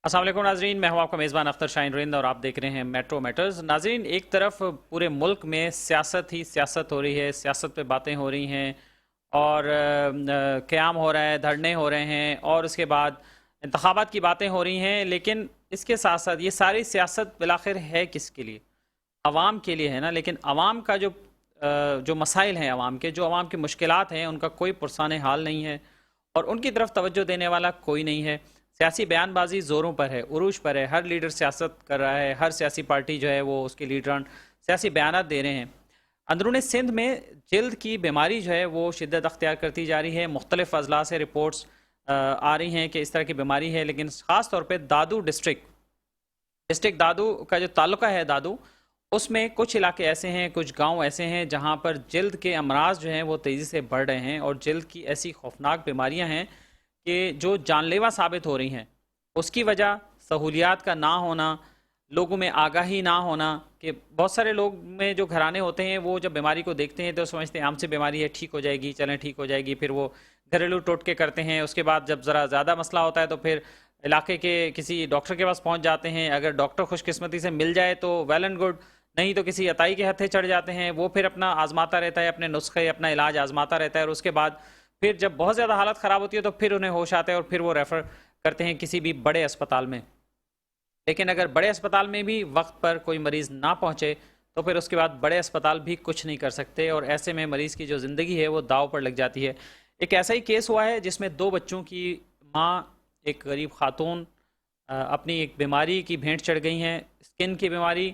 अस्सलाम वालेकुम नाजरीन, मैं हूं आपका मेज़बान अख्तर शाहीन रिंद और आप देख रहे हैं मेट्रो मैटर्स। नाजरीन, एक तरफ पूरे मुल्क में सियासत ही सियासत हो रही है, सियासत पे बातें हो रही हैं और क़याम हो रहा है, धरने हो रहे हैं और उसके बाद इंतखाबात की बातें हो रही हैं। लेकिन इसके साथ साथ ये सारी सियासत बिलाखिर है किसके लिए? अवाम के लिए है ना। लेकिन अवाम का जो मसाइल हैं, अवाम के जो अवाम की मुश्किलात हैं, उनका कोई पुरसाने हाल नहीं है और उनकी तरफ तवज्जो देने वाला कोई नहीं है। सियासी बयानबाजी ज़ोरों पर है, उरूज पर है, हर लीडर सियासत कर रहा है, हर सियासी पार्टी जो है वो उसके लीडरान सियासी बयानात दे रहे हैं। अंदरून सिंध में जल्द की बीमारी जो है वो शिद्दत अख्तियार करती जा रही है। मुख्तलिफ अजला से रिपोर्ट्स आ रही हैं कि इस तरह की बीमारी है। लेकिन ख़ास तौर पर दादू डिस्ट्रिक्ट दादू का जो ताल्लुका है दादू, उसमें कुछ इलाके ऐसे हैं, कुछ गांव ऐसे हैं जहां पर जल्द के अमराज जो हैं वो तेज़ी से बढ़ रहे हैं और जल्द की ऐसी खौफनाक बीमारियां हैं कि जो जानलेवा साबित हो रही हैं। उसकी वजह सहूलियात का ना होना, लोगों में आगाही ना होना कि बहुत सारे लोग में जो घराने होते हैं वो जब बीमारी को देखते हैं तो समझते हैं आम सी बीमारी है, ठीक हो जाएगी, चलें ठीक हो जाएगी। फिर वो घरेलू टोटके करते हैं। उसके बाद जब ज़रा ज़्यादा मसला होता है तो फिर इलाके के किसी डॉक्टर के पास पहुंच जाते हैं। अगर डॉक्टर खुशकिस्मती से मिल जाए तो वेल एंड गुड, नहीं तो किसी अताई के हत्थे चढ़ जाते हैं। वो फिर अपना आजमाता रहता है, अपने नुस्खे अपना इलाज आजमाता रहता है और उसके बाद फिर जब बहुत ज़्यादा हालत ख़राब होती है तो फिर उन्हें होश आता है और फिर वो रेफ़र करते हैं किसी भी बड़े अस्पताल में। लेकिन अगर बड़े अस्पताल में भी वक्त पर कोई मरीज़ ना पहुँचे तो फिर उसके बाद बड़े अस्पताल भी कुछ नहीं कर सकते और ऐसे में मरीज़ की जो ज़िंदगी है वो दाव पर लग जाती है। एक ऐसा ही केस हुआ है जिसमें 2 बच्चों की माँ, एक गरीब खातून, अपनी एक बीमारी की भेंट चढ़ गई हैं, स्किन की बीमारी,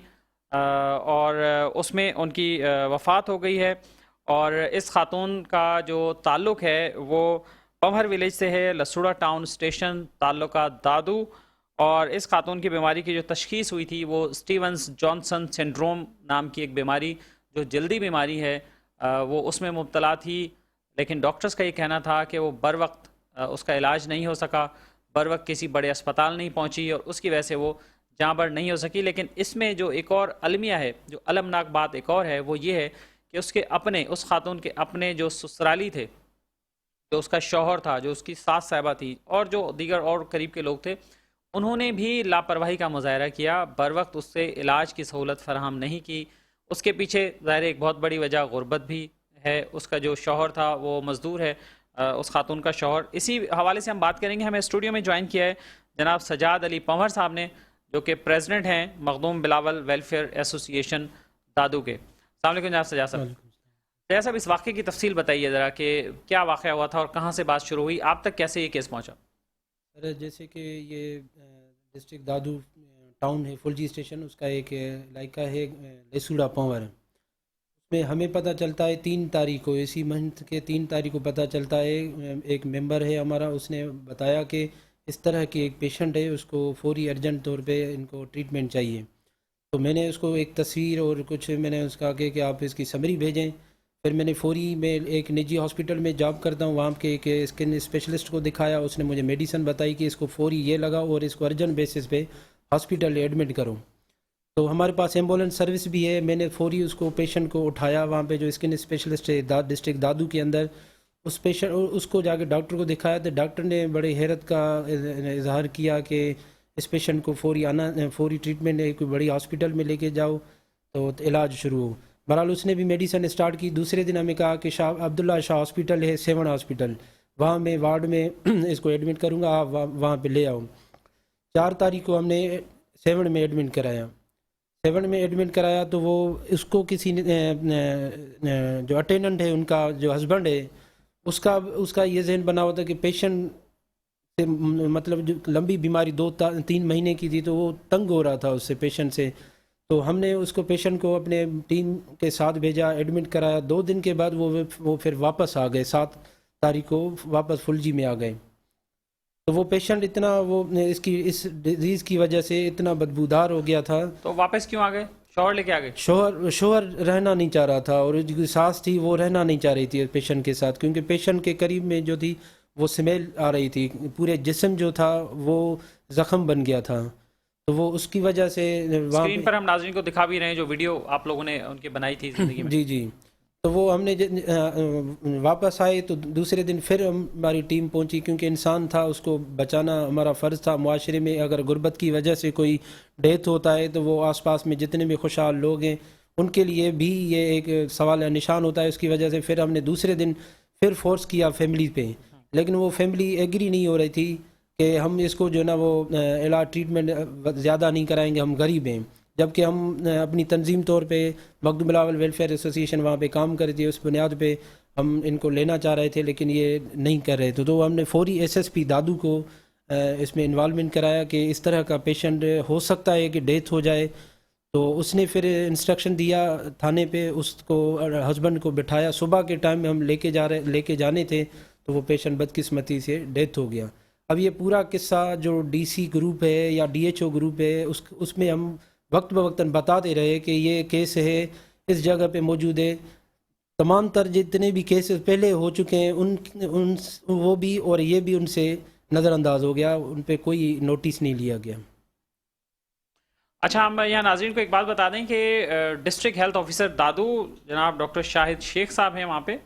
और उसमें उनकी वफ़ात हो गई है। और इस खातून का जो ताल्लुक़ है वो पमहर विलेज से है, लसुड़ा टाउन स्टेशन ताल्लुका दादू। और इस खातून की बीमारी की जो तशख़ीस हुई थी वो स्टीवंस जॉनसन सिंड्रोम नाम की एक बीमारी, जो जल्दी बीमारी है, वो उसमें मुब्तला थी। लेकिन डॉक्टर्स का ये कहना था कि वो बर वक्त उसका इलाज नहीं हो सका, बर वक्त किसी बड़े अस्पताल नहीं पहुंची और उसकी वजह से वो जाँ बर नहीं हो सकी। लेकिन इसमें जो एक और अलमिया है, जो अलमनाक बात एक और है, वो ये है कि उसके अपने, उस खातून के अपने जो ससुराली थे, जो उसका शौहर था, जो उसकी सास साहिबा थी और जो दीगर और करीब के लोग थे, उन्होंने भी लापरवाही का मुजाहरा किया, बर वक्त उससे इलाज की सहूलत फराहम नहीं की। उसके पीछे ज़ाहिर एक बहुत बड़ी वजह गुर्बत भी है। उसका जो शौहर था वो मज़दूर है, उस खातून का शौहर। इसी हवाले से हम बात करेंगे। हमें स्टूडियो में ज्वाइन किया है जनाब सजाद अली पंवर साहब ने, जो कि प्रेसिडेंट हैं मखदूम बिलावल वेलफेयर एसोसिएशन दादू के। अस्सलाम वालेकुम जनाब सजाद साहब। सजाद साहब, इस वाक़े की तफसील बताइए ज़रा कि क्या वाक़या हुआ था और कहाँ से बात शुरू हुई, आप तक कैसे ये केस पहुँचा? सर, जैसे कि ये डिस्ट्रिक्ट दादू टाउन है, फुलजी स्टेशन, उसका एक इलाका है लेसूड़ा पंवर। उसमें हमें पता चलता है 3 तारीख को, इसी मंथ के 3 तारीख को पता चलता है। एक मेंबर है हमारा, उसने बताया कि इस तरह की एक पेशेंट है, उसको फौरी अर्जेंट तौर पे इनको ट्रीटमेंट चाहिए। तो मैंने उसको एक तस्वीर और कुछ मैंने उसका कहा कि आप इसकी समरी भेजें। फिर मैंने फौरी में एक निजी हॉस्पिटल में जॉब करता हूँ, वहाँ के एक स्किन स्पेशलिस्ट को दिखाया। उसने मुझे मेडिसिन बताई कि इसको फौरी ये लगाओ और इसको अर्जेंट बेसिस पे हॉस्पिटल एडमिट करो। तो हमारे पास एम्बुलेंस सर्विस भी है। मैंने फौरी उसको पेशेंट को उठाया, वहाँ पे जो स्किन स्पेशलिस्ट है डिस्ट्रिक्ट दादू के अंदर, उस पेशेंट उसको जाके डॉक्टर को दिखाया। तो डॉक्टर ने बड़े हैरत का इजहार किया कि इस पेशेंट को फौरी आना, फौरी ट्रीटमेंट है, कोई बड़ी हॉस्पिटल में लेके जाओ तो इलाज शुरू हो। बहरहाल उसने भी मेडिसिन स्टार्ट की। दूसरे दिन हमें कहा कि शाह अब्दुल्ला शाह हॉस्पिटल है, 7 हॉस्पिटल, वहाँ मैं वार्ड में इसको एडमिट करूँगा, आप वहाँ पे ले आओ। 4 तारीख को हमने 7 में एडमिट कराया। 7 में एडमिट कराया तो वो उसको किसी जो अटेंडेंट है, उनका जो हस्बैंड है, उसका ये जहन बना हुआ था कि पेशेंट से, मतलब जो लंबी बीमारी 2-3 महीने की थी, तो वो तंग हो रहा था उससे, पेशेंट से। तो हमने उसको, पेशेंट को अपने टीम के साथ भेजा, एडमिट कराया। 2 दिन के बाद वो फिर वापस आ गए। 7 तारीख को वापस फुलजी में आ गए। तो वो पेशेंट इतना, वो इस डिजीज़ की वजह से इतना बदबूदार हो गया था। तो वापस क्यों आ गए? शौहर लेके आ गए? शोहर रहना नहीं चाह रहा था और जो सास थी वो रहना नहीं चाह रही थी पेशेंट के साथ, क्योंकि पेशेंट के करीब में जो थी वो स्मेल आ रही थी, पूरे जिस्म जो था वो ज़ख्म बन गया था। तो वो उसकी वजह से स्क्रीन पर हम नाज़रीन को दिखा भी रहे हैं जो वीडियो आप लोगों ने उनकी बनाई थी ज़िंदगी में। जी जी। تو وہ ہم نے واپس آئے تو دوسرے دن پھر ہماری ٹیم پہنچی، کیونکہ انسان تھا، اس کو بچانا ہمارا فرض تھا. معاشرے میں اگر غربت کی وجہ سے کوئی ڈیتھ ہوتا ہے تو وہ آس پاس میں جتنے بھی خوشحال لوگ ہیں ان کے لیے بھی یہ ایک سوال نشان ہوتا ہے. اس کی وجہ سے پھر ہم نے دوسرے دن پھر فورس کیا فیملی پہ، لیکن وہ فیملی ایگری نہیں ہو رہی تھی کہ ہم اس کو جو ہے نا وہ علاج ٹریٹمنٹ زیادہ نہیں کرائیں گے، ہم غریب ہیں. جبکہ ہم اپنی تنظیم طور پہ مخدوم بلاول ویلفیئر ایسوسیشن وہاں پہ کام کر رہی تھی، اس بنیاد پہ ہم ان کو لینا چاہ رہے تھے، لیکن یہ نہیں کر رہے تھے. تو ہم نے فوری ایس ایس پی دادو کو اس میں انوالومنٹ کرایا کہ اس طرح کا پیشنٹ ہو سکتا ہے کہ ڈیتھ ہو جائے. تو اس نے پھر انسٹرکشن دیا تھانے پہ، اس کو ہسبینڈ کو بٹھایا. صبح کے ٹائم میں ہم لے کے جانے تھے تو وہ پیشنٹ بدقسمتی سے ڈیتھ ہو گیا. اب یہ پورا قصہ جو ڈی سی گروپ ہے یا ڈی ایچ او گروپ ہے اس میں ہم وقت بوقتاً بتاتے رہے کہ یہ کیس ہے اس جگہ پہ موجود ہے. تمام تر جتنے بھی کیسز پہلے ہو چکے ہیں ان وہ بھی اور یہ بھی ان سے نظر انداز ہو گیا، ان پہ کوئی نوٹس نہیں لیا گیا. اچھا، ہم یہاں ناظرین کو ایک بات بتا دیں کہ ڈسٹرکٹ ہیلتھ آفیسر دادو جناب ڈاکٹر شاہد شیخ صاحب ہیں وہاں پہ،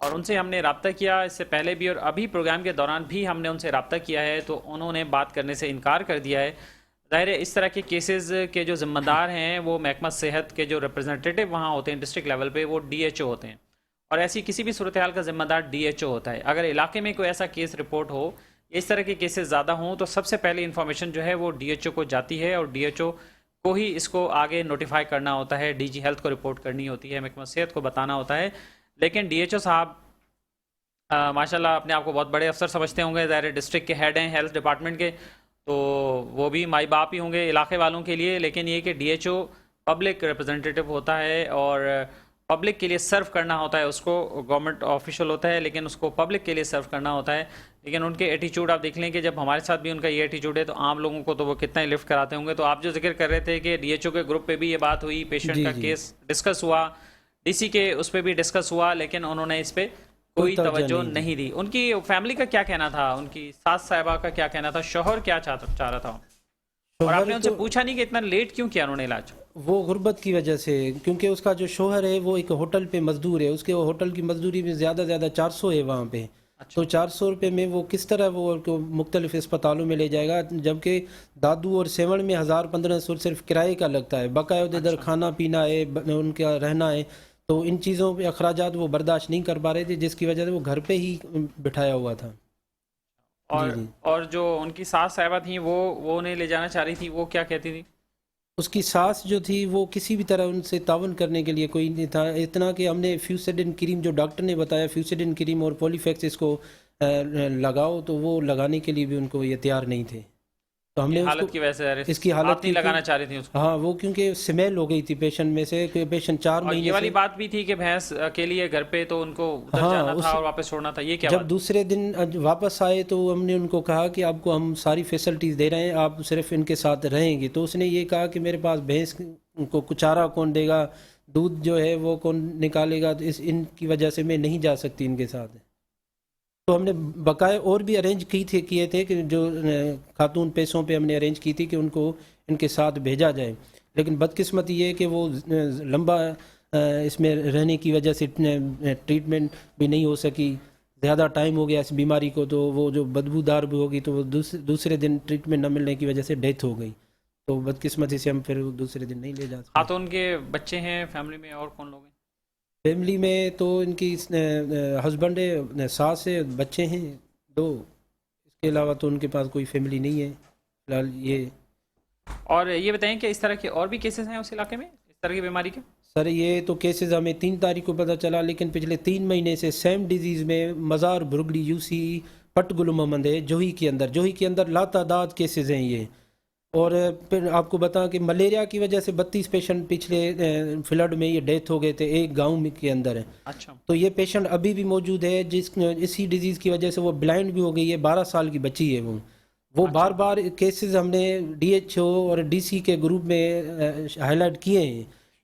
اور ان سے ہم نے رابطہ کیا اس سے پہلے بھی اور ابھی پروگرام کے دوران بھی ہم نے ان سے رابطہ کیا ہے، تو انہوں نے بات کرنے سے انکار کر دیا ہے. ظاہر ہے اس طرح کے کیسز کے جو ذمہ دار ہیں وہ محکمہ صحت کے جو ریپرزنٹیٹیو وہاں ہوتے ہیں ڈسٹرکٹ لیول پہ، وہ ڈی ایچ او ہوتے ہیں، اور ایسی کسی بھی صورتحال کا ذمہ دار ڈی ایچ او ہوتا ہے. اگر علاقے میں کوئی ایسا کیس رپورٹ ہو، اس طرح کے کیسز زیادہ ہوں، تو سب سے پہلے انفارمیشن جو ہے وہ ڈی ایچ او کو جاتی ہے، اور ڈی ایچ او کو ہی اس کو آگے نوٹیفائی کرنا ہوتا ہے، ڈی جی ہیلتھ کو رپورٹ کرنی ہوتی ہے، محکمہ صحت کو بتانا ہوتا ہے. لیکن ڈی ایچ او صاحب ماشاءاللہ اپنے آپ کو بہت بڑے افسر سمجھتے ہوں گے، ظاہر ڈسٹرکٹ کے ہیڈ ہیں ہیلتھ ڈپارٹمنٹ کے، تو وہ بھی مائی باپ ہی ہوں گے علاقے والوں کے لیے. لیکن یہ کہ D H O public representative ہوتا ہے اور پبلک کے لیے سرو کرنا ہوتا ہے اس کو. گورنمنٹ آفیشل ہوتا ہے لیکن اس کو پبلک کے لیے سرو کرنا ہوتا ہے. لیکن ان کے ایٹیچیوڈ آپ دیکھ لیں کہ جب ہمارے ساتھ بھی ان کا یہ ایٹیچیوڈ ہے تو عام لوگوں کو تو وہ کتنا ہی لفٹ کراتے ہوں گے. تو آپ جو ذکر کر رہے تھے کہ ڈی ایچ او کے گروپ پہ بھی یہ بات ہوئی، پیشنٹ کا کیس ڈسکس ہوا، ڈی سی کے اس پہ بھی ڈسکس ہوا، لیکن انہوں نے اس پہ کوئی توجہ نہیں دی. ان کی فیملی کا کیا کہنا تھا، ان کی ساس صاحبہ کا کیا کہنا تھا، شوہر کیا چاہ رہا تھا، اور آپ نے ان سے پوچھا نہیں کہ اتنا لیٹ کیوں کیا انہوں نے علاج؟ وہ غربت کی وجہ سے، کیونکہ اس کا جو شوہر ہے وہ ایک ہوٹل پہ مزدور ہے، اس کے ہوٹل کی مزدوری میں زیادہ 400 ہے وہاں پہ. تو 400 روپے میں وہ کس طرح وہ مختلف اسپتالوں میں لے جائے گا، جبکہ دادو اور سیون میں 1500 صرف کرائے کا لگتا ہے، باقاعدہ ادھر کھانا پینا ہے، ان کا رہنا ہے. تو ان چیزوں پہ اخراجات وہ برداشت نہیں کر پا رہے تھے، جس کی وجہ سے وہ گھر پہ ہی بٹھایا ہوا تھا. اور جو ان کی ساس صاحبہ تھیں وہ انہیں لے جانا چاہ رہی تھی، وہ کیا کہتی تھی؟ اس کی ساس جو تھی وہ کسی بھی طرح ان سے تعاون کرنے کے لیے کوئی نہیں تھا، اتنا کہ ہم نے فیوسیڈن کریم جو ڈاکٹر نے بتایا فیوسیڈن کریم اور پولی فیکس اس کو لگاؤ، تو وہ لگانے کے لیے بھی ان کو یہ تیار نہیں تھے. تو ہم نے حالت کی وجہ سے اس کی حالت نہیں لگانا چاہ رہی تھی اس کو. ہاں، وہ کیونکہ سمیل ہو گئی تھی پیشنٹ میں سے، پیشنٹ 4 مہینے یہ والی بات بھی تھی کہ بھینس کے لیے گھر پہ تو ان کو ادھر جانا تھا اور واپس چھوڑنا تھا، یہ کیا جب دوسرے دن واپس آئے تو ہم نے ان کو کہا کہ آپ کو ہم ساری فیسلٹیز دے رہے ہیں، آپ صرف ان کے ساتھ رہیں گے. تو اس نے یہ کہا کہ میرے پاس بھینس کو چارہ کون دے گا، دودھ جو ہے وہ کون نکالے گا، تو ان کی وجہ سے میں نہیں جا سکتی ان کے ساتھ. تو ہم نے بقائے اور بھی ارینج کیے تھے کہ جو خاتون پیسوں پہ ہم نے ارینج کی تھی کہ ان کو ان کے ساتھ بھیجا جائے. لیکن بدقسمتی یہ کہ وہ لمبا اس میں رہنے کی وجہ سے ٹریٹمنٹ بھی نہیں ہو سکی، زیادہ ٹائم ہو گیا اس بیماری کو، تو وہ جو بدبودار بھی ہوگی تو وہ دوسرے دن ٹریٹمنٹ نہ ملنے کی وجہ سے ڈیتھ ہو گئی. تو بدقسمتی سے ہم پھر دوسرے دن نہیں لے جا سکتے. خاتون کے بچے ہیں فیملی میں، اور کون لوگ ہیں فیملی میں؟ تو ان کی ہسبینڈ ہے، ساس ہے، بچے ہیں 2، اس کے علاوہ تو ان کے پاس کوئی فیملی نہیں ہے فی الحال. یہ اور یہ بتائیں کہ اس طرح کے اور بھی کیسز ہیں اس علاقے میں اس طرح کی بیماری کے؟ سر یہ تو کیسز ہمیں 3 تاریخ کو پتہ چلا، لیکن پچھلے 3 مہینے سے سیم ڈیزیز میں مزار بھرگڑی یو سی پٹ گلو محمد ہے، جوہی کے اندر لاتعداد کیسز ہیں یہ. اور پھر آپ کو بتاؤں کہ ملیریا کی وجہ سے 32 پیشنٹ پچھلے فلڈ میں یہ ڈیتھ ہو گئے تھے ایک گاؤں کے اندر. اچھا. تو یہ پیشنٹ ابھی بھی موجود ہے، اسی ڈیزیز کی وجہ سے وہ بلائنڈ بھی ہو گئی ہے، 12 سال کی بچی ہے وہ بار بار کیسز ہم نے ڈی ایچ او اور ڈی سی کے گروپ میں ہائی لائٹ کیے ہیں،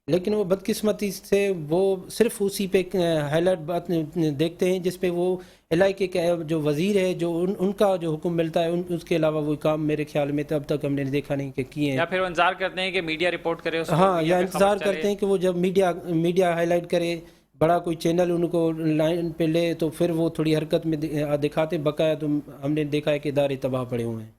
لیکن وہ بدقسمتی سے وہ صرف اسی پہ ہائی لائٹ بات دیکھتے ہیں جس پہ وہ علاقے کے جو وزیر ہے، جو ان کا جو حکم ملتا ہے، اس کے علاوہ وہ کام میرے خیال میں اب تک ہم نے دیکھا نہیں کہ کیے ہیں. یا پھر وہ انتظار کرتے ہیں کہ میڈیا رپورٹ کرے اس کو. ہاں، یا انتظار کرتے ہیں کہ وہ جب میڈیا ہائی لائٹ کرے، बड़ा कोई चैनल उनको लाइन पे ले तो फिर वो थोड़ी हरकत में दिखाते बकाया, तो हमने देखा है कि इदारे तबाह पड़े हुए हैं।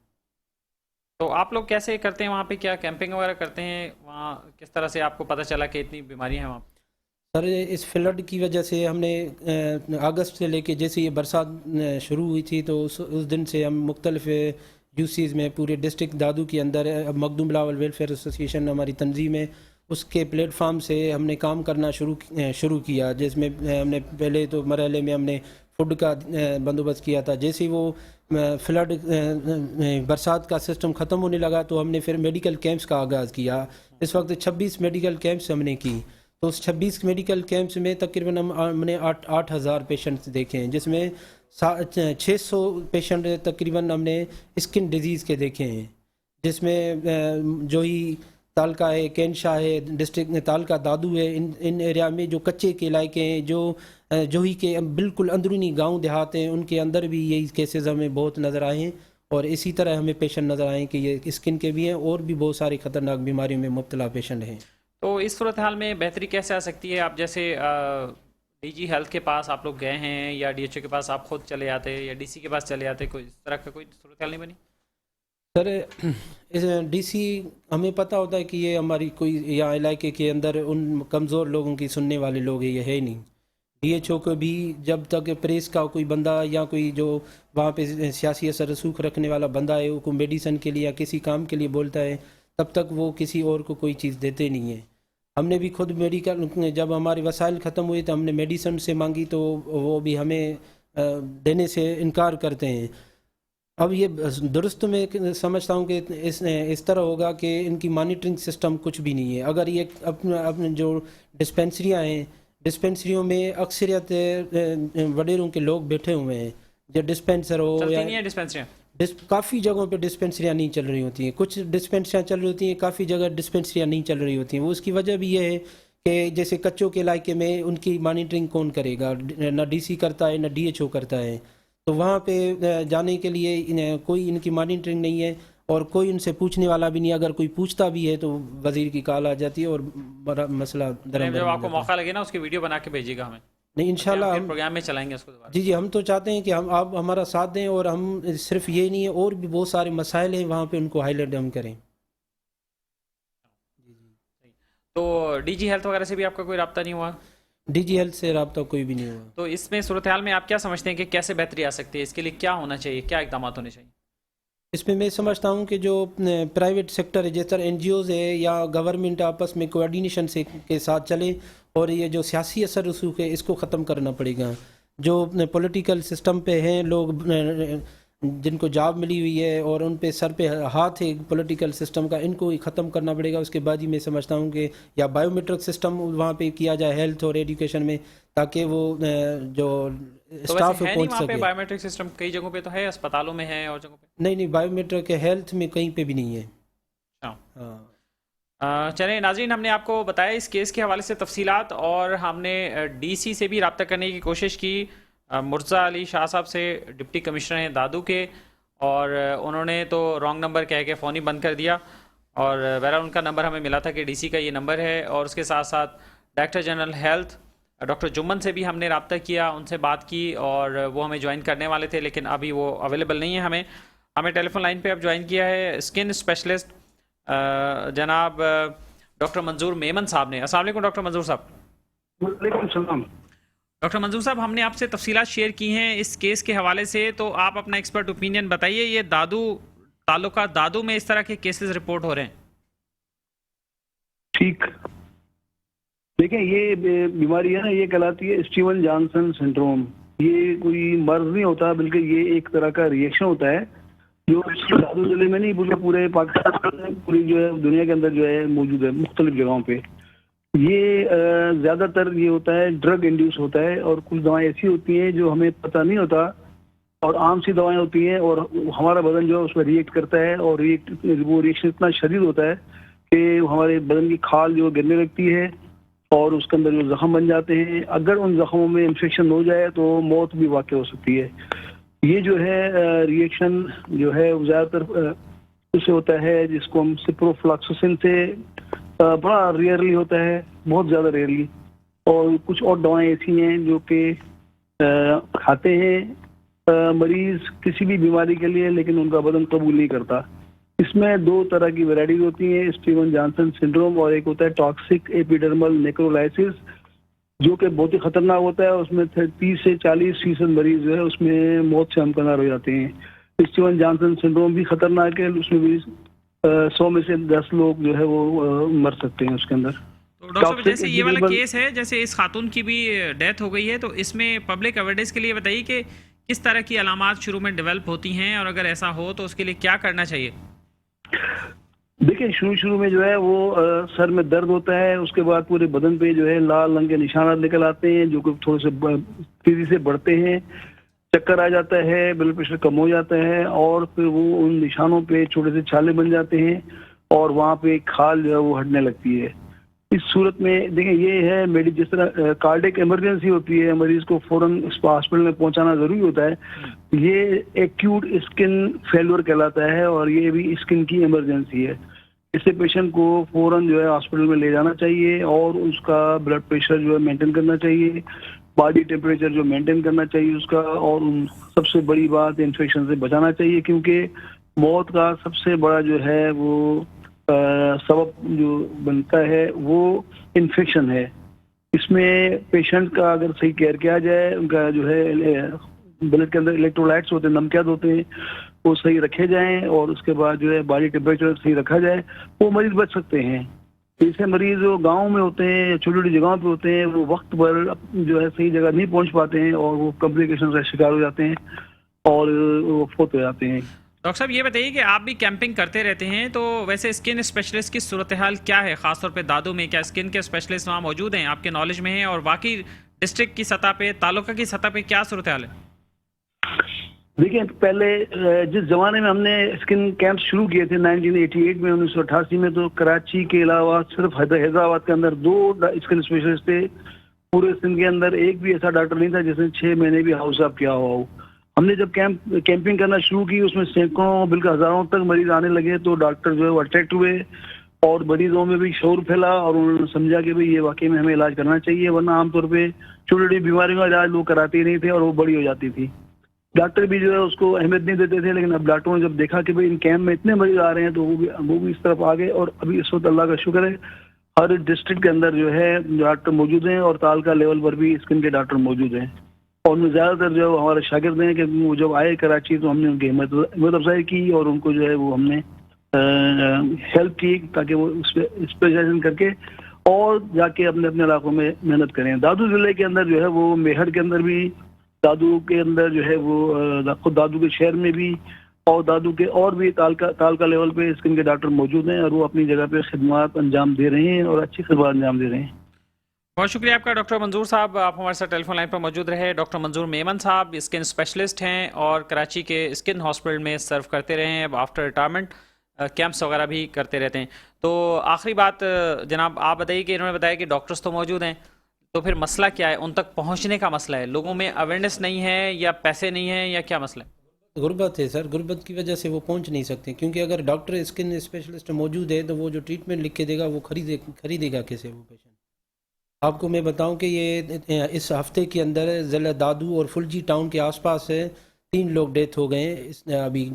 तो आप लोग कैसे करते हैं वहाँ पे, क्या कैंपिंग वगैरह करते हैं वहाँ? किस तरह से आपको पता चला कि इतनी बीमारियाँ हैं वहाँ पे? सर इस फ्लड की वजह से हमने अगस्त से लेके जैसे ये बरसात शुरू हुई थी तो उस दिन से हम मुख्तलिफ यूसीज़ में पूरे डिस्ट्रिक्ट दादू के अंदर मखदूम बिलावल वेलफेयर एसोसिएशन हमारी तंजीम है, उसके प्लेटफार्म से हमने काम करना शुरू किया, जिसमें हमने पहले तो मरहले में हमने फूड का बंदोबस्त किया था। जैसे ही वो फ्लड बरसात का सिस्टम ख़त्म होने लगा तो हमने फिर मेडिकल कैंप्स का आगाज़ किया। इस वक्त 26 मेडिकल कैंप्स हमने की, तो उस 26 मेडिकल कैंप्स में तकरीबन हमने 8,000 पेशेंट्स देखे हैं, जिसमें 600 पेशेंट तकरीबन हमने स्किन डिजीज़ के देखे हैं, जिसमें जो ही तालका है, कैनशा है, डिस्ट्रिक्ट तालका दादू है, इन एरिया में जो कच्चे के इलाके हैं, जो ही के बिल्कुल अंदरूनी गांव देहात हैं, उनके अंदर भी यही केसेस हमें बहुत नज़र आए हैं। और इसी तरह हमें पेशेंट नज़र आए कि ये स्किन के भी हैं और भी बहुत सारी ख़तरनाक बीमारियों में मुब्तला पेशेंट हैं। तो इस सूरत हाल में बेहतरी कैसे आ सकती है? आप जैसे डीजी हेल्थ के पास आप लोग गए हैं या डीएचओ के पास आप खुद चले आते या डीसी के पास चले आते, कोई इस तरह का कोई सूरत हाल नहीं बनी? सर इस डीसी हमें पता होता है कि ये हमारी कोई यहाँ इलाके के अंदर उन कमज़ोर लोगों की सुनने वाले लोग हैं, ये है नहीं। डीएचओ को भी जब तक प्रेस का कोई बंदा या कोई जो वहाँ पे सियासी असर रसूख रखने वाला बंदा है वो कोई मेडिसन के लिए या किसी काम के लिए बोलता है, तब तक वो किसी और को कोई चीज़ देते नहीं है। हमने भी खुद मेडिकल, जब हमारे वसाइल ख़त्म हुए तो हमने मेडिसन से मांगी तो वो भी हमें देने से इनकार करते हैं। अब ये दुरुस्त मैं समझता हूँ कि इस तरह होगा कि इनकी मॉनिटरिंग सिस्टम कुछ भी नहीं है। अगर ये अपने जो डिस्पेंसरियाँ हैं, डिस्पेंसरियों में अक्सरियत वडेरों के लोग बैठे हुए हैं, जो डिस्पेंसर हो चलती या नहीं है डिस्पेंसरियाँ? काफ़ी जगहों पे डिस्पेंसरियाँ नहीं चल रही होती हैं, कुछ डिस्पेंसरियाँ चल रही होती हैं, काफ़ी जगह डिस्पेंसरियाँ नहीं चल रही होती हैं। वो उसकी वजह भी ये है कि जैसे कच्चों के इलाके में उनकी मॉनिटरिंग कौन करेगा, ना डीसी करता है ना डीएचओ करता है, तो वहाँ पे जाने के लिए कोई इनकी मॉनिटरिंग नहीं है और कोई उनसे पूछने वाला भी नहीं। अगर कोई पूछता भी है तो वजीर की कॉल आ जाती है और बड़ा मसला दरम जब आपको मौका लगे ना उसकी वीडियो बना के भेजिएगा हमें। नहीं, इंशाल्लाह हम प्रोग्राम में चलाएंगे उसको दोबारा। जी हम तो चाहते हैं कि आप हमारा साथ दें और हम सिर्फ ये नहीं है और भी बहुत सारे मसाइल हैं वहाँ पे उनको हाईलाइट हम करें। तो डीजी हेल्थ वगैरह से भी आपका कोई रब्ता नहीं हुआ? डीजी हेल्थ से रब्ता कोई भी नहीं हुआ। तो इसमें सूरत हाल में आप क्या समझते हैं कि कैसे बेहतरी आ सकती है? इसके लिए क्या होना चाहिए, क्या इकदाम होने चाहिए? इसमें मैं समझता हूँ कि जो प्राइवेट सेक्टर है, जिस तरह एनजीओज़ है या गवर्नमेंट आपस में कोऑर्डिनेशन से के साथ चले और ये जो सियासी असर रसूख है इसको ख़त्म करना पड़ेगा। जो पॉलिटिकल सिस्टम पे हैं लोग जिनको जॉब मिली हुई है और उन पे सर पे हाथ है पॉलिटिकल सिस्टम का, इनको ही ख़त्म करना पड़ेगा। उसके बाद ही मैं समझता हूँ कि या बायोमेट्रिक सिस्टम वहाँ पे किया जाए हेल्थ और एजुकेशन में, ताकि वो जो तो स्टाफ है नहीं पहुँच वहाँ पे सके। Biometric system? कई जगहों पे तो है, अस्पतालों में है और जगहों पे नहीं, बायोमेट्रिक हेल्थ में कहीं पे भी नहीं है। हाँ चलें नाज़रीन, हमने आपको बताया इस केस के हवाले से तफसीलात और हमने डीसी से भी रब्ता करने की कोशिश की, मुर्जा अली शाह साहब से, डिप्टी कमिश्नर हैं दादू के, और उन्होंने तो रॉन्ग नंबर कह के फ़ोन ही बंद कर दिया। और बहरहाल उनका नंबर हमें मिला था कि डीसी का ये नंबर है। और उसके साथ साथ director general health doctor Jumman से भी हमने रब्ता किया, उनसे बात की और वो हमें ज्वाइन करने वाले थे लेकिन अभी वो अवेलेबल नहीं है। हमें टेलीफोन लाइन पे अब ज्वाइन किया है स्किन स्पेशलिस्ट जनाब डॉक्टर मंजूर मेमन साहब ने। अस्सलाम वालेकुम डॉक्टर मंजूर साहब। वालेकुम सलाम। डॉक्टर मंजूर साहब, हमने आपसे तफसीलात शेयर की हैं इस केस के हवाले से, तो आप अपना एक्सपर्ट ओपिनियन बताइए। ये तालुका दादू में इस तरह के केसेस रिपोर्ट हो रहे हैं? ठीक, देखिए ये बीमारी है ना, ये कहलाती है स्टीवन जॉनसन सिंड्रोम। ये कोई मर्ज नहीं होता, बल्कि ये एक तरह का रिएक्शन होता है जो दादू जिले में नहीं बल्कि पूरे पाकिस्तान में, पूरी जो है दुनिया के अंदर जो है मौजूद है मुख्तलिफ जगहों पे। ये ज़्यादातर ये होता है ड्रग इंड्यूस होता है और कुछ दवाएं ऐसी होती हैं जो हमें पता नहीं होता और आम सी दवाएं होती हैं और हमारा बदन जो है उस पर रिएक्ट करता है और वो रिएक्शन इतना शदीद होता है कि हमारे बदन की खाल जो गिरने लगती है और उसके अंदर जो जख्म बन जाते हैं। अगर उन जख्मों में इन्फेक्शन हो जाए तो मौत भी वाक़ हो सकती है। ये जो है रिएक्शन जो है ज़्यादातर उससे होता है जिसको हम सिप्रोफ्लॉक्सासिन से बड़ा रेयरली होता है, बहुत ज़्यादा रेयरली। اور کچھ اور دوائیں ایسی ہیں جو کہ کھاتے ہیں مریض کسی بھی بیماری کے لیے، لیکن ان کا بدن قبول نہیں کرتا۔ اس میں 2 طرح کی ویرائٹیز ہوتی ہیں، اسٹیون جانسن سنڈروم اور ایک ہوتا ہے ٹاکسک ایپیڈرمل نیکرولائسس، جو کہ بہت ہی خطرناک ہوتا ہے۔ اس میں 30 سے 40% مریض جو ہے اس میں موت سے ہمکنار ہو جاتے ہیں۔ اسٹیون جانسن سنڈروم بھی خطرناک ہے، اس میں بھی 100 میں سے 10 لوگ جو ہے وہ مر سکتے ہیں اس کے اندر۔ تو ڈاکٹر صاحب جیسے یہ والا کیس ہے، جیسے اس خاتون کی بھی ڈیتھ ہو گئی ہے، تو اس میں پبلک اویئرنیس کے لیے بتائیے کہ کس طرح کی علامات شروع میں ڈیولپ ہوتی ہیں، اور اگر ایسا ہو تو اس کے لیے کیا کرنا چاہیے؟ دیکھیں شروع میں جو ہے وہ سر میں درد ہوتا ہے، اس کے بعد پورے بدن پہ جو ہے لال رنگ کے نشانات نکل آتے ہیں جو کہ تھوڑے سے تیزی سے بڑھتے ہیں، چکر آ جاتا ہے، بلڈ پریشر کم ہو جاتا ہے، اور پھر وہ ان نشانوں پہ چھوٹے سے چھالے بن جاتے ہیں اور وہاں پہ ایک کھال جو ہے وہ ہٹنے لگتی ہے۔ اس صورت میں دیکھیں یہ ہے جس طرح کارڈیک ایمرجنسی ہوتی ہے، مریض کو فوراً اس ہاسپٹل میں پہنچانا ضروری ہوتا ہے، یہ ایکیوٹ اسکن فیلور کہلاتا ہے اور یہ بھی اسکن کی ایمرجنسی ہے۔ اس سے پیشنٹ کو فوراً جو ہے ہاسپٹل میں لے جانا چاہیے اور اس کا بلڈ پریشر جو ہے مینٹین کرنا چاہیے، باڈی ٹیمپریچر جو مینٹین کرنا چاہیے اس کا، اور سب سے بڑی بات انفیکشن سے بچانا چاہیے، کیونکہ موت کا سب سے بڑا جو ہے وہ سبب جو بنتا ہے وہ انفیکشن ہے۔ اس میں پیشنٹ کا اگر صحیح کیئر کیا جائے، ان کا جو ہے بلڈ کے اندر الیکٹرولائٹس ہوتے ہیں، نمکیات ہوتے ہیں، وہ صحیح رکھے جائیں، اور اس کے بعد جو ہے باڈی ٹیمپریچر صحیح رکھا جائے، وہ مریض بچ سکتے ہیں۔ ایسے مریض جو گاؤں میں ہوتے ہیں یا چھوٹی چھوٹی جگہوں پہ ہوتے ہیں، وہ وقت پر جو ہے صحیح جگہ نہیں پہنچ پاتے ہیں اور وہ کمپلیکیشن کا شکار ہو جاتے ہیں اور وہ فوت ہو جاتے ہیں۔ ڈاکٹر صاحب یہ بتائیے کہ آپ بھی کیمپنگ کرتے رہتے ہیں، تو ویسے اسکن اسپیشلسٹ کی صورتحال کیا ہے، خاص طور پہ دادو میں؟ کیا اسکن کے اسپیشلسٹ وہاں موجود ہیں، آپ کے نالج میں ہیں؟ اور باقی ڈسٹرکٹ کی سطح پہ، تعلقہ کی سطح پہ کیا صورتحال ہے؟ دیکھیں پہلے جس زمانے میں ہم نے اسکن کیمپ شروع کیے تھے 1988 میں، 1988 میں، تو کراچی کے علاوہ صرف حیدرآباد کے اندر 2 اسکن اسپیشلسٹ تھے۔ پورے سندھ کے اندر ایک بھی ایسا ڈاکٹر نہیں تھا جس نے 6 مہینے بھی ہاؤس آف کیا ہوا ہو۔ ہم نے جب کیمپنگ کرنا شروع کی، اس میں سینکڑوں بلکہ ہزاروں تک مریض آنے لگے، تو ڈاکٹر جو ہے وہ اٹریکٹ ہوئے اور مریضوں میں بھی شعور پھیلا، اور انہوں نے سمجھا کہ بھئی یہ واقعی میں ہمیں علاج کرنا چاہیے، ورنہ عام طور پہ چھوٹی چھوٹی بیماریوں کا علاج لوگ کراتے ہی نہیں تھے اور وہ بڑی ہو جاتی تھی۔ ڈاکٹر بھی جو ہے اس کو اہمیت نہیں دیتے تھے، لیکن اب ڈاکٹروں نے جب دیکھا کہ بھئی ان کیمپ میں اتنے مریض آ رہے ہیں، تو وہ بھی اس طرف آ گئے، اور ابھی اس وقت اللہ کا شکر ہے ہر ڈسٹرکٹ کے اندر جو ہے ڈاکٹر موجود ہیں، اور تعلقہ لیول پر بھی اسکن کے ڈاکٹر موجود ہیں، اور ان میں زیادہ تر جو ہے ہمارے شاگرد ہیں کہ وہ جب آئے کراچی تو ہم نے ان کی ہمت افزائی کی اور ان کو جو ہے وہ ہم نے ہیلپ کی تاکہ وہ اسپیشلائزیشن کر کے اور جا کے اپنے علاقوں میں محنت کریں۔ دادو ضلع کے اندر جو ہے وہ میہر کے اندر بھی، دادو کے اندر جو ہے وہ خود دادو کے شہر میں بھی، اور دادو کے اور بھی تعلقہ لیول پہ اسکن کے ڈاکٹر موجود ہیں، اور وہ اپنی جگہ پہ خدمات انجام دے رہے ہیں اور اچھی خدمات انجام دے رہے ہیں۔ بہت شکریہ آپ کا ڈاکٹر منظور صاحب، آپ ہمارے ساتھ ٹیلی فون لائن پر موجود رہے۔ ڈاکٹر منظور میمن صاحب اسکن اسپیشلسٹ ہیں اور کراچی کے اسکن ہاسپٹل میں سرو کرتے رہے ہیں، اب آفٹر ریٹائرمنٹ کیمپس وغیرہ بھی کرتے رہتے ہیں۔ تو آخری بات جناب آپ بتائیے کہ انہوں نے بتایا کہ ڈاکٹرز تو موجود ہیں، تو پھر مسئلہ کیا ہے؟ ان تک پہنچنے کا مسئلہ ہے، لوگوں میں اویئرنیس نہیں ہے یا پیسے نہیں ہیں یا کیا مسئلہ ہے؟ غربت ہے سر، غربت کی وجہ سے وہ پہنچ نہیں سکتے، کیونکہ اگر ڈاکٹر اسکن اسپیشلسٹ موجود ہے تو وہ جو ٹریٹمنٹ لکھ کے دے گا وہ خریدے گا کیسے وہ پیشنٹ؟ آپ کو میں بتاؤں کہ یہ اس ہفتے کے اندر ضلع دادو اور فلجی ٹاؤن کے آس پاس 3 لوگ ڈیتھ ہو گئے ہیں۔ ابھی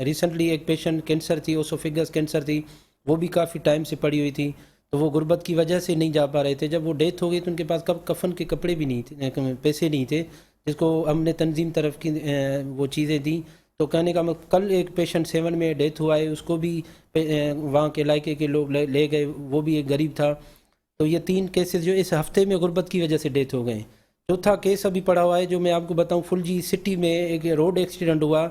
ریسنٹلی ایک پیشنٹ کینسر تھی، اوسوفیگس کینسر تھی، وہ بھی کافی ٹائم سے پڑی ہوئی تھی، تو وہ غربت کی وجہ سے نہیں جا پا رہے تھے۔ جب وہ ڈیتھ ہو گئی تو ان کے پاس کفن کے کپڑے بھی نہیں تھے، پیسے نہیں تھے، جس کو ہم نے تنظیم طرف کی وہ چیزیں دیں۔ تو کہنے کا کل ایک پیشنٹ 7 میں ڈیتھ ہوا ہے، اس کو بھی وہاں کے علاقے کے لوگ لے گئے، وہ بھی ایک غریب تھا۔ تو یہ 3 کیسز جو اس ہفتے میں غربت کی وجہ سے ڈیتھ ہو گئے ہیں۔ چوتھا کیس ابھی پڑا ہوا ہے جو میں آپ کو بتاؤں، فلجی سٹی میں ایک روڈ ایکسیڈنٹ ہوا،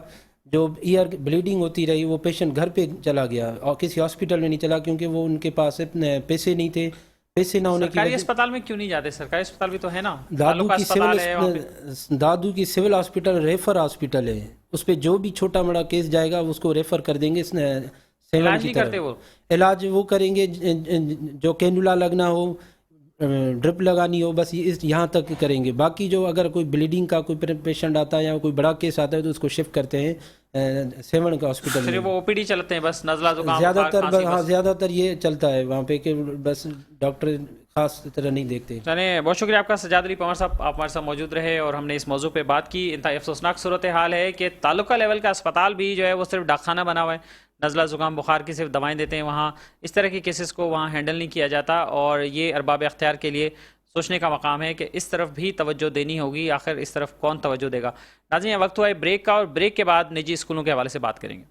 جو ایئر بلیڈنگ ہوتی رہی، وہ پیشنٹ گھر پہ چلا گیا اور کسی ہاسپٹل میں نہیں چلا، کیونکہ وہ ان کے پاس اتنے پیسے نہیں تھے۔ پیسے نہ ہونے کی سرکاری وجہ اسپتال میں کیوں نہیں جاتے؟ سرکاری اسپتال بھی تو ہے نا، دادو کی سول ہاسپٹل ریفر ہاسپٹل ہے، اس پہ جو بھی چھوٹا بڑا کیس جائے گا اس کو ریفر کر دیں گے۔ علاج نہیں کرتے وہ؟ علاج وہ کریں گے جو کینولا لگنا ہو، ڈرپ لگانی ہو، بس یہاں تک کریں گے۔ باقی جو اگر کوئی بلیڈنگ کا کوئی پیشنٹ آتا ہے یا کوئی بڑا کیس آتا ہے تو اس کو شفٹ کرتے ہیں 7 کا ہاسپٹل میں۔ وہ او پی ڈی چلتے ہیں بس، نزلہ زکام زیادہ تر یہ چلتا ہے وہاں پہ کہ بس ڈاکٹر ख़ास तरह नहीं देखते। चलिए, बहुत शुक्रिया आपका सजाद अली पंवर साहब, आप हमारे साथ मौजूद रहे और हमने इस मौजू पे बात की। इंतहाई अफसोसनाक सूरत हाल है कि तालुका लेवल का अस्पताल भी जो है वो सिर्फ डाकखाना बना हुआ है, नज़ला ज़ुकाम बुखार की सिर्फ दवाएं देते हैं वहाँ, इस तरह के केसेस को वहाँ हैंडल नहीं किया जाता। और ये अरबाब अख्तियार के लिए सोचने का मकाम है कि इस तरफ भी तवज्जो देनी होगी, आखिर इस तरफ कौन तवज्जो देगा। नाज़रीन, वक्त हुआ है ब्रेक का, और ब्रेक के बाद निजी स्कूलों के हवाले से बात करेंगे।